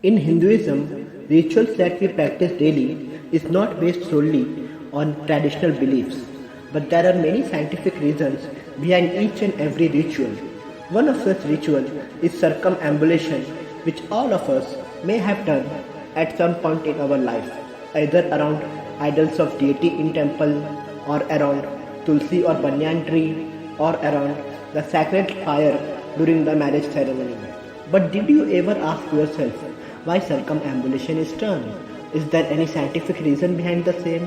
In Hinduism, rituals that we practice daily is not based solely on traditional beliefs, but there are many scientific reasons behind each and every ritual. One of such rituals is circumambulation, which all of us may have done at some point in our life, either around idols of deity in temple, or around tulsi or banyan tree, or around the sacred fire during the marriage ceremony. But did you ever ask yourself why circumambulation is done? Is there any scientific reason behind the same?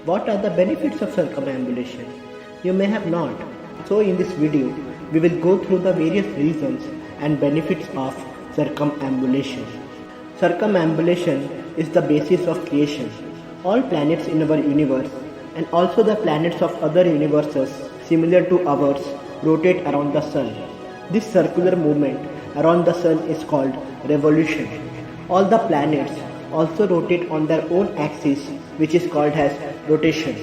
What are the benefits of circumambulation? You may have not. So in this video, we will go through the various reasons and benefits of circumambulation. Circumambulation is the basis of creation. All planets in our universe and also the planets of other universes similar to ours rotate around the sun. This circular movement around the sun is called revolution. All the planets also rotate on their own axis, which is called as rotation.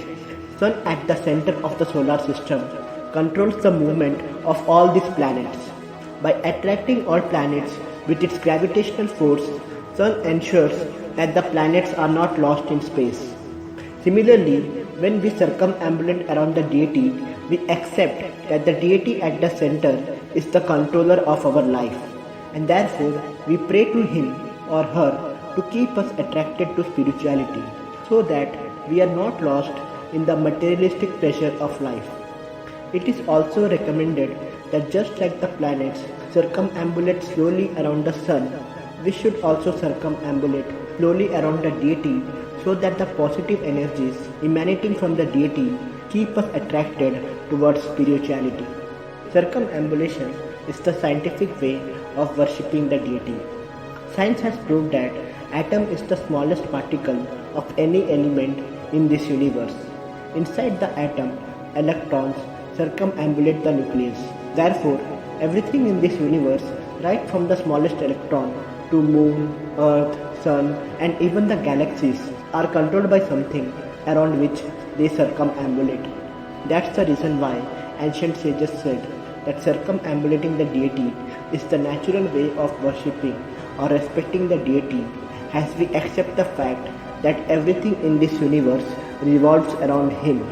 Sun at the center of the solar system controls the movement of all these planets. By attracting all planets with its gravitational force, Sun ensures that the planets are not lost in space. Similarly, when we circumambulate around the deity, we accept that the deity at the center is the controller of our life, and therefore we pray to him or her to keep us attracted to spirituality, so that we are not lost in the materialistic pressure of life. It is also recommended that just like the planets circumambulate slowly around the sun, we should also circumambulate slowly around the deity, so that the positive energies emanating from the deity keep us attracted towards spirituality. Circumambulation is the scientific way of worshipping the deity. Science has proved that atom is the smallest particle of any element in this universe. Inside the atom, electrons circumambulate the nucleus. Therefore, everything in this universe, right from the smallest electron to moon, earth, sun, and even the galaxies, are controlled by something around which they circumambulate. That's the reason why ancient sages said that circumambulating the deity is the natural way of worshipping or respecting the deity, as we accept the fact that everything in this universe revolves around him.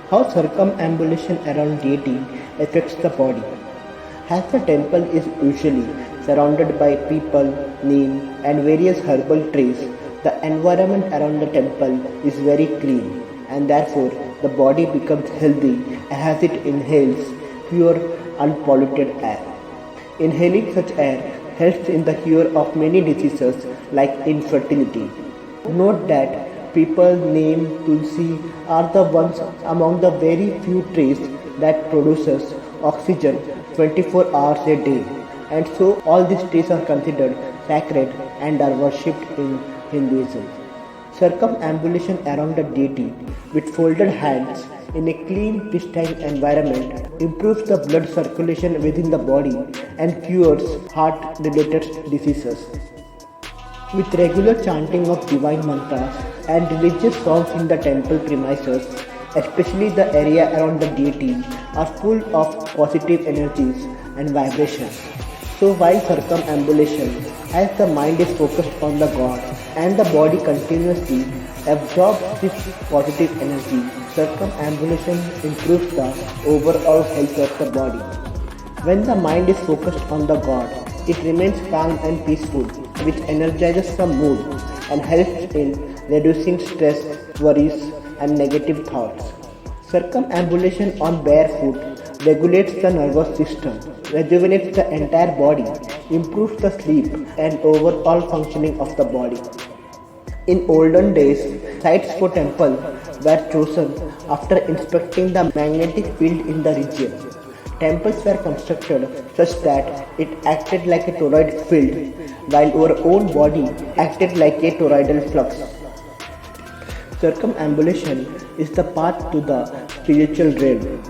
How circumambulation around deity affects the body. As the temple is usually surrounded by people, neem, and various herbal trees, the environment around the temple is very clean, and therefore the body becomes healthy as it inhales pure, unpolluted air. Inhaling such air helps in the cure of many diseases like infertility. Note that people, neem, tulsi are the ones among the very few trees that produces oxygen 24 hours a day, and so all these trees are considered sacred and are worshipped in Hinduism. Circumambulation around the deity with folded hands in a clean, pristine environment improves the blood circulation within the body and cures heart-related diseases. With regular chanting of divine mantras and religious songs in the temple premises, especially the area around the deity, are full of positive energies and vibrations. So while circumambulation, as the mind is focused on the God and the body continuously absorbs this positive energy, circumambulation improves the overall health of the body. When the mind is focused on the God, it remains calm and peaceful, which energizes the mood and helps in reducing stress, worries, and negative thoughts. Circumambulation on barefoot regulates the nervous system, rejuvenates the entire body, improves the sleep and overall functioning of the body. In olden days, sites for temple were chosen after inspecting the magnetic field in the region. Temples were constructed such that it acted like a toroid field, while our own body acted like a toroidal flux. Circumambulation is the path to the spiritual realm.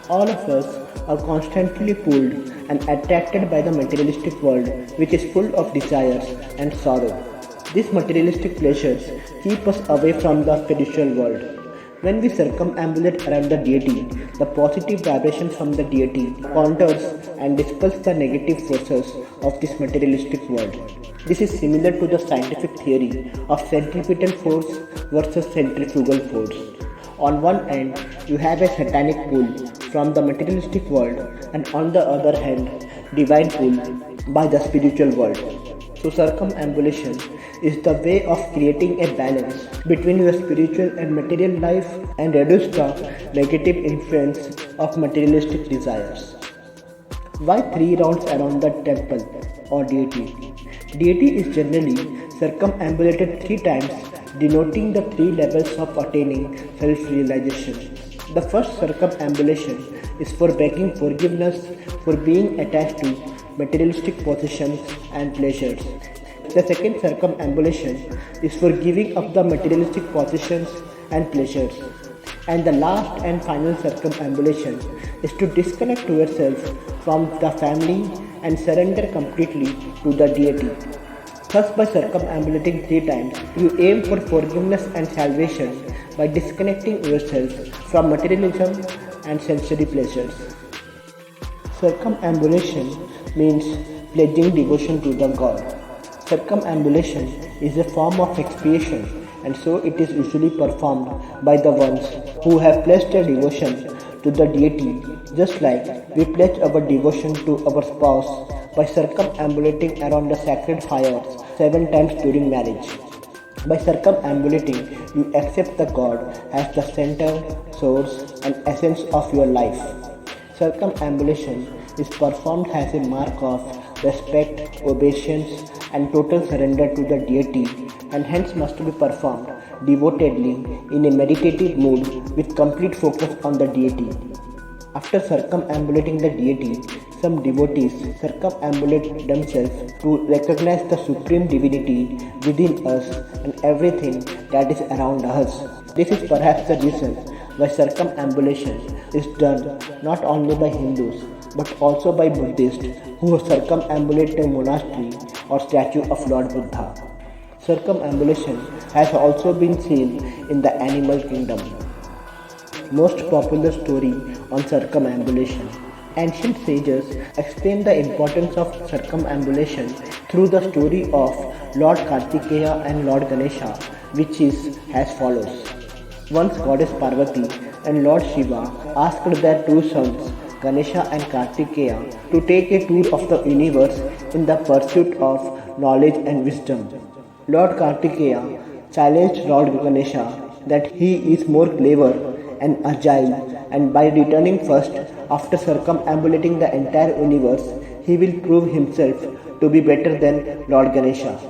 All of us are constantly pulled and attracted by the materialistic world, which is full of desires and sorrow. These materialistic pleasures keep us away from the spiritual world. When we circumambulate around the deity, the positive vibrations from the deity counters and dispels the negative forces of this materialistic world. This is similar to the scientific theory of centripetal force versus centrifugal force. On one end, you have a satanic pull from the materialistic world, and on the other hand, divine pull by the spiritual world. So, circumambulation is the way of creating a balance between your spiritual and material life and reduce the negative influence of materialistic desires. Why three rounds around the temple or deity? Deity is generally circumambulated three times, denoting the three levels of attaining self realization. The first circumambulation is for begging forgiveness for being attached to materialistic possessions and pleasures. The second circumambulation is for giving up the materialistic possessions and pleasures. And the last and final circumambulation is to disconnect yourself from the family and surrender completely to the deity. Thus, by circumambulating three times, you aim for forgiveness and salvation by disconnecting yourself from materialism and sensory pleasures. Circumambulation means pledging devotion to the God. Circumambulation is a form of expiation, and so it is usually performed by the ones who have pledged their devotion to the deity, just like we pledge our devotion to our spouse by circumambulating around the sacred fires 7 times during marriage. By circumambulating, you accept the God as the center, source, and essence of your life. Circumambulation is performed as a mark of respect, obeisance, and total surrender to the deity, and hence must be performed devotedly in a meditative mood with complete focus on the deity. After circumambulating the deity, some devotees circumambulate themselves to recognize the supreme divinity within us and everything that is around us. This is perhaps the reason why circumambulation is done not only by Hindus but also by Buddhists who circumambulate a monastery or statue of Lord Buddha. Circumambulation has also been seen in the animal kingdom. Most popular story on circumambulation. Ancient sages explain the importance of circumambulation through the story of Lord Kartikeya and Lord Ganesha, which is as follows. Once Goddess Parvati and Lord Shiva asked their two sons Ganesha and Kartikeya to take a tour of the universe in the pursuit of knowledge and wisdom. Lord Kartikeya challenged Lord Ganesha that he is more clever and agile, and by returning first after circumambulating the entire universe, he will prove himself to be better than Lord Ganesha.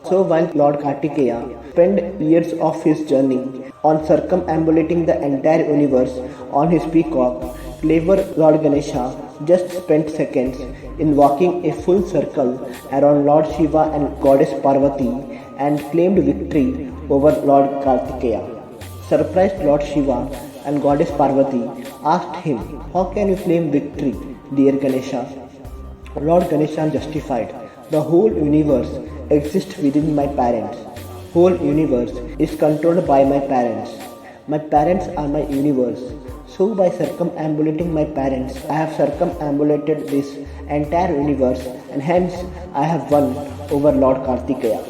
So while Lord Kartikeya spent years of his journey on circumambulating the entire universe on his peacock, clever Lord Ganesha just spent seconds in walking a full circle around Lord Shiva and Goddess Parvati and claimed victory over Lord Kartikeya. Surprised Lord Shiva and Goddess Parvati asked him, "How can you claim victory, dear Ganesha?" Lord Ganesha justified, "The whole universe exists within my parents. Whole universe is controlled by my parents. My parents are my universe. So by circumambulating my parents, I have circumambulated this entire universe, and hence I have won over Lord Kartikeya."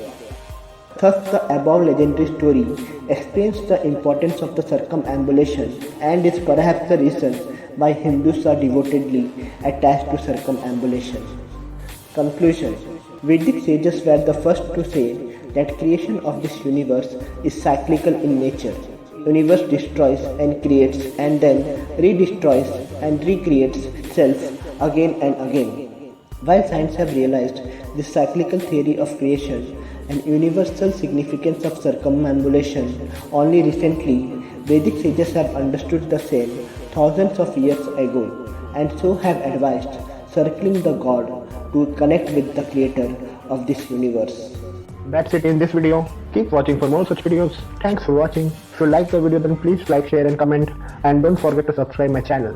Thus, the above legendary story explains the importance of the circumambulation and is perhaps the reason why Hindus are devotedly attached to circumambulation. Conclusion. Vedic sages were the first to say that creation of this universe is cyclical in nature. Universe destroys and creates and then redestroys and recreates itself again and again. While science have realized this cyclical theory of creation and universal significance of circumambulation only recently, Vedic sages have understood the same thousands of years ago and so have advised circling the God to connect with the creator of this universe. That's it in this video. Keep watching for more such videos. Thanks for watching. If you like the video, then please like, share and comment, and don't forget to subscribe my channel.